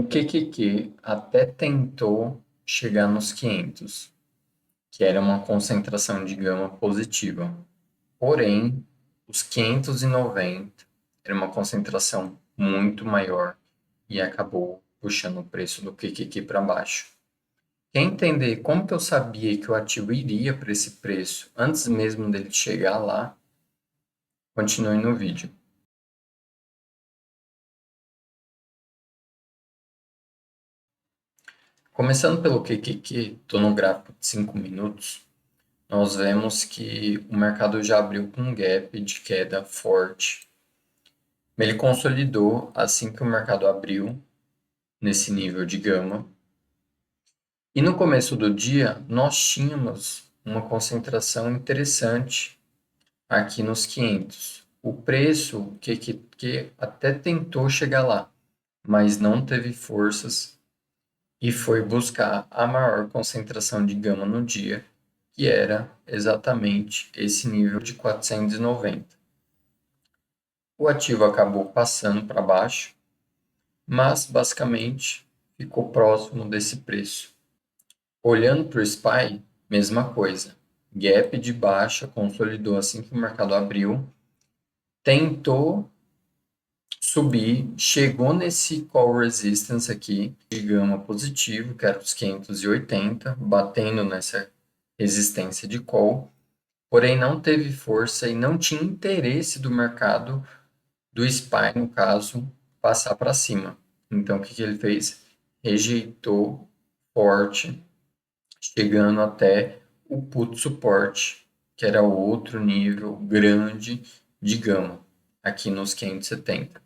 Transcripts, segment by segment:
O QQQ até tentou chegar nos 500, que era uma concentração de gama positiva. Porém, os 590 era uma concentração muito maior e acabou puxando o preço do QQQ para baixo. Quer entender como que eu sabia que o ativo iria para esse preço antes mesmo dele chegar lá? Continue no vídeo. Começando pelo QQQ, estou no gráfico de 5 minutos, nós vemos que o mercado já abriu com um gap de queda forte. Ele consolidou assim que o mercado abriu nesse nível de gama. E no começo do dia, nós tínhamos uma concentração interessante aqui nos 500. O preço que até tentou chegar lá, mas não teve forças e foi buscar a maior concentração de gama no dia, que era exatamente esse nível de 490. O ativo acabou passando para baixo, mas basicamente ficou próximo desse preço. Olhando para o SPY, mesma coisa. Gap de baixa, consolidou assim que o mercado abriu, tentou subir, chegou nesse call resistance aqui de gama positivo, que era os 580, batendo nessa resistência de call, porém não teve força e não tinha interesse do mercado, do SPY no caso, passar para cima. Então o que ele fez? Rejeitou forte, chegando até o put suporte, que era outro nível grande de gama, aqui nos 570.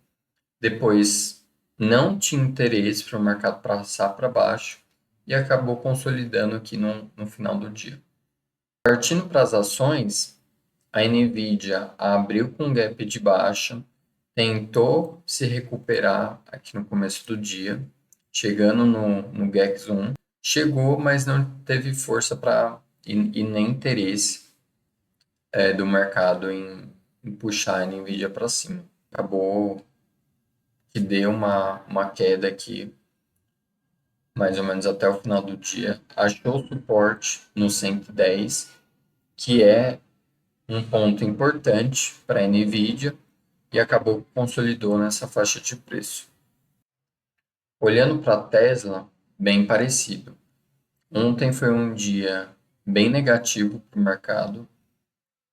Depois não tinha interesse para o mercado passar para baixo e acabou consolidando aqui no final do dia. Partindo para as ações, a Nvidia abriu com gap de baixa, tentou se recuperar aqui no começo do dia, chegando no GEX1, chegou, mas não teve força e nem interesse do mercado em puxar a Nvidia para cima. Acabou que deu uma queda aqui, mais ou menos até o final do dia. Achou suporte no 110, que é um ponto importante para a Nvidia, e acabou que consolidou nessa faixa de preço. Olhando para a Tesla, bem parecido. Ontem foi um dia bem negativo para o mercado,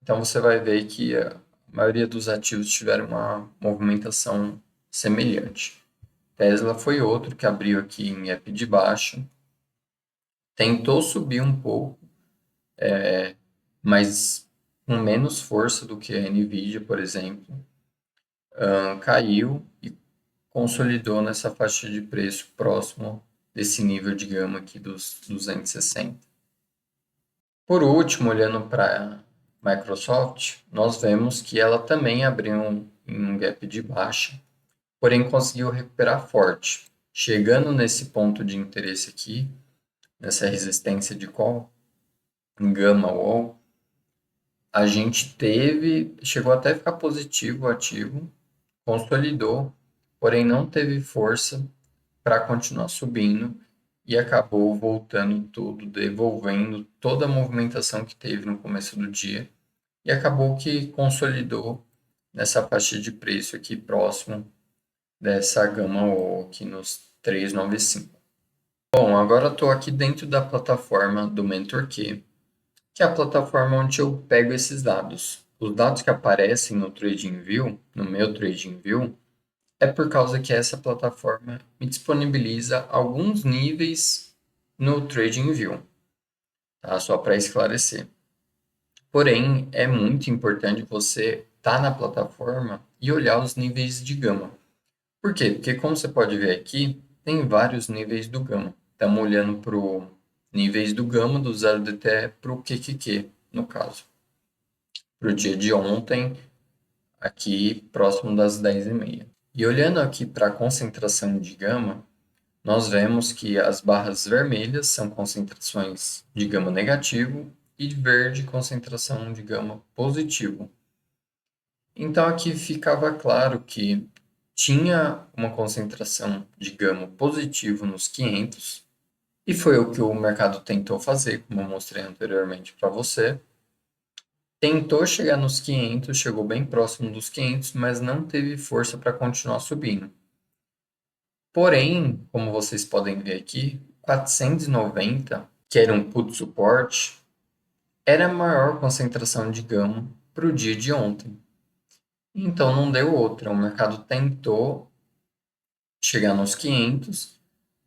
então você vai ver que a maioria dos ativos tiveram uma movimentação semelhante. Tesla foi outro que abriu aqui em gap de baixa, tentou subir um pouco, mas com menos força do que a Nvidia, por exemplo, caiu e consolidou nessa faixa de preço próximo desse nível de gama aqui dos 260. Por último, olhando para a Microsoft, nós vemos que ela também abriu em um gap de baixa, porém conseguiu recuperar forte, chegando nesse ponto de interesse aqui, nessa resistência de call, em Gamma Wall, a gente chegou até a ficar positivo o ativo, consolidou, porém não teve força para continuar subindo e acabou voltando tudo, devolvendo toda a movimentação que teve no começo do dia e acabou que consolidou nessa faixa de preço aqui próximo dessa gama O aqui nos 395. Bom, agora estou aqui dentro da plataforma do MentorQ, que é a plataforma onde eu pego esses dados. Os dados que aparecem no TradingView, no meu TradingView, é por causa que essa plataforma me disponibiliza alguns níveis no TradingView, tá? Só para esclarecer. Porém, é muito importante você estar na plataforma e olhar os níveis de gama. Por quê? Porque, como você pode ver aqui, tem vários níveis do gama. Estamos olhando para os níveis do gama, do 0DTE para o QQQ, no caso. Para o dia de ontem, aqui próximo das 10h30. E olhando aqui para a concentração de gama, nós vemos que as barras vermelhas são concentrações de gama negativo e verde concentração de gama positivo. Então aqui ficava claro que tinha uma concentração de gama positivo nos 500, e foi o que o mercado tentou fazer, como eu mostrei anteriormente para você. Tentou chegar nos 500, chegou bem próximo dos 500, mas não teve força para continuar subindo. Porém, como vocês podem ver aqui, 490, que era um put suporte, era a maior concentração de gama para o dia de ontem. Então não deu outra. O mercado tentou chegar nos 500,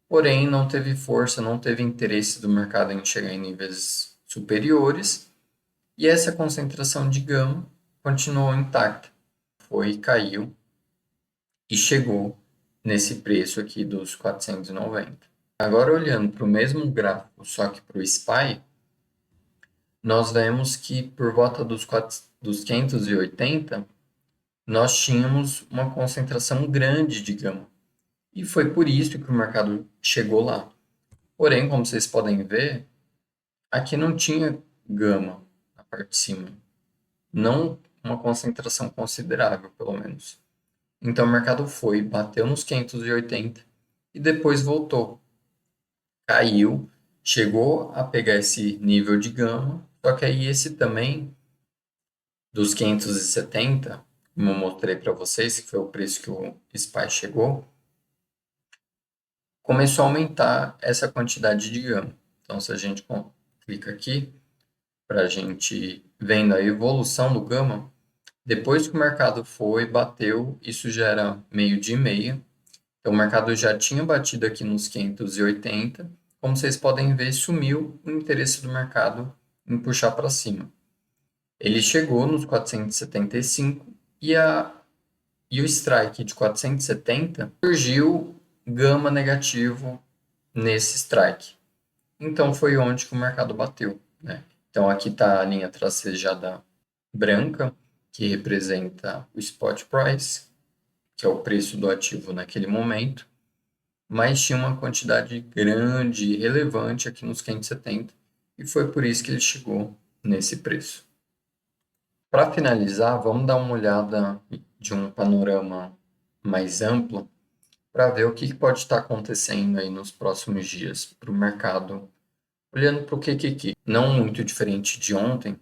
porém não teve força, não teve interesse do mercado em chegar em níveis superiores, e essa concentração de gama continuou intacta. Foi, caiu e chegou nesse preço aqui dos 490. Agora olhando para o mesmo gráfico, só que para o SPY, nós vemos que por volta dos 580, nós tínhamos uma concentração grande de gama. E foi por isso que o mercado chegou lá. Porém, como vocês podem ver, aqui não tinha gama na parte de cima. Não uma concentração considerável, pelo menos. Então o mercado foi, bateu nos 580 e depois voltou. Caiu, chegou a pegar esse nível de gama, só que aí esse também dos 570, como eu mostrei para vocês, que foi o preço que o SPY chegou, começou a aumentar essa quantidade de gama. Então, se a gente clica aqui, para a gente vendo a evolução do gama, depois que o mercado foi, bateu, isso já era meio-dia e meia, então o mercado já tinha batido aqui nos 580, como vocês podem ver, sumiu o interesse do mercado em puxar para cima. Ele chegou nos 475 e o strike de 470 surgiu gama negativo nesse strike. Então foi onde que o mercado bateu, né? Então aqui está a linha tracejada branca, que representa o spot price, que é o preço do ativo naquele momento, mas tinha uma quantidade grande e relevante aqui nos 570, e foi por isso que ele chegou nesse preço. Para finalizar, vamos dar uma olhada de um panorama mais amplo para ver o que pode estar acontecendo aí nos próximos dias para o mercado. Olhando para o QQQ, não muito diferente de ontem,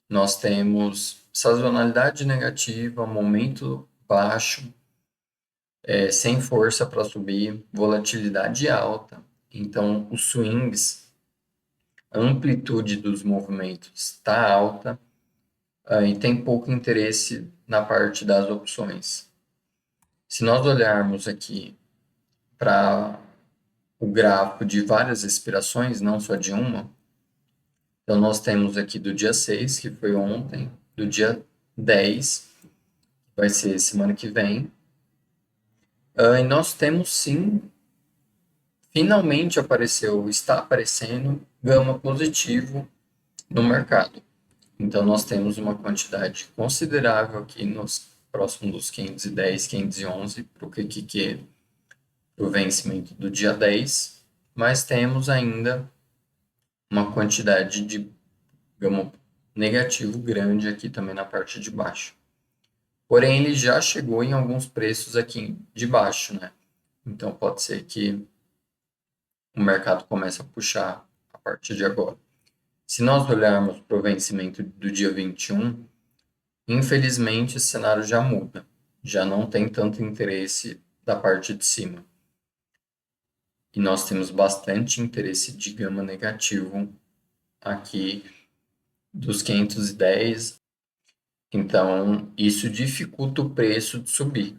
nós temos sazonalidade negativa, momento baixo, sem força para subir, volatilidade alta. Então, os swings, a amplitude dos movimentos está alta, e tem pouco interesse na parte das opções. Se nós olharmos aqui para o gráfico de várias expirações, não só de uma, então nós temos aqui do dia 6, que foi ontem, do dia 10, que vai ser semana que vem, e nós temos sim, finalmente apareceu, está aparecendo gama positivo no mercado. Então nós temos uma quantidade considerável aqui nos próximos dos 510, 511 para o QQQ, para o vencimento do dia 10, mas temos ainda uma quantidade de gama negativo grande aqui também na parte de baixo. Porém, ele já chegou em alguns preços aqui de baixo, né? Então pode ser que o mercado comece a puxar a partir de agora. Se nós olharmos para o vencimento do dia 21, infelizmente esse cenário já muda. Já não tem tanto interesse da parte de cima. E nós temos bastante interesse de gama negativo aqui dos 510. Então, isso dificulta o preço de subir.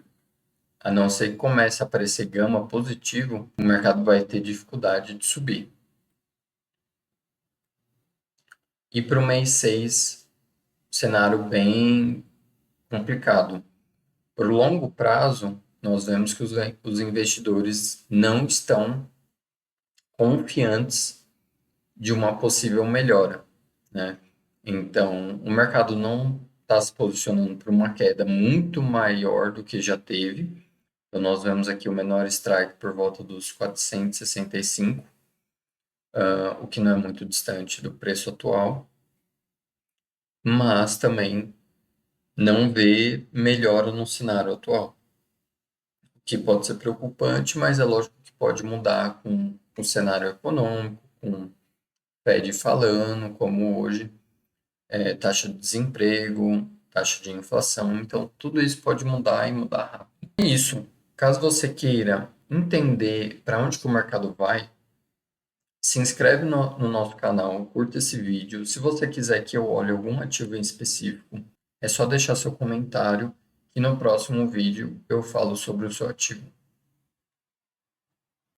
A não ser que comece a aparecer gama positivo, o mercado vai ter dificuldade de subir. E para o mês 6, cenário bem complicado. Por longo prazo, nós vemos que os investidores não estão confiantes de uma possível melhora, né? Então, o mercado não está se posicionando para uma queda muito maior do que já teve. Então, nós vemos aqui o menor strike por volta dos 465, o que não é muito distante do preço atual, mas também não vê melhora no cenário atual. que pode ser preocupante, mas é lógico que pode mudar com o cenário econômico, com o Fed falando, como hoje, taxa de desemprego, taxa de inflação, então tudo isso pode mudar e mudar rápido. É isso. Caso você queira entender para onde que o mercado vai, se inscreve no nosso canal, curta esse vídeo. Se você quiser que eu olhe algum ativo em específico, é só deixar seu comentário que no próximo vídeo eu falo sobre o seu ativo.